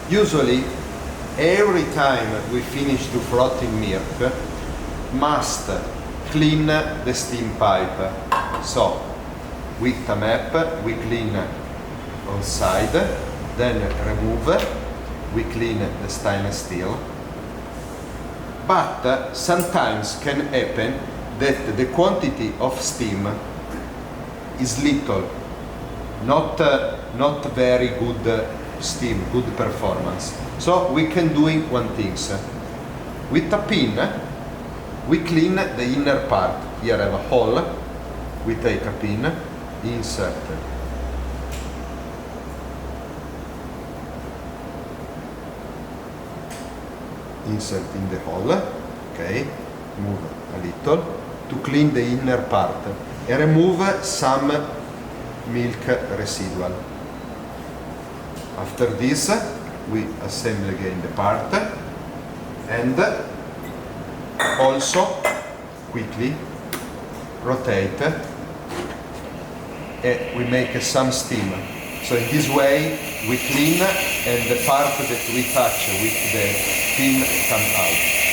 Usually, every time we finish to frothing milk, must clean the steam pipe. So, with a map, we clean on side, then remove, we clean the stainless steel. But sometimes can happen that the quantity of steam is little, not very good steam, good performance. So we can do one thing. With a pin, we clean the inner part. Here I have a hole. We take a pin, insert in the hole, okay, move a little to clean the inner part and remove some milk residual. After this, we assemble again the part and also quickly rotate and we make some steam. So in this way we clean and the part that we touch with the pin come out.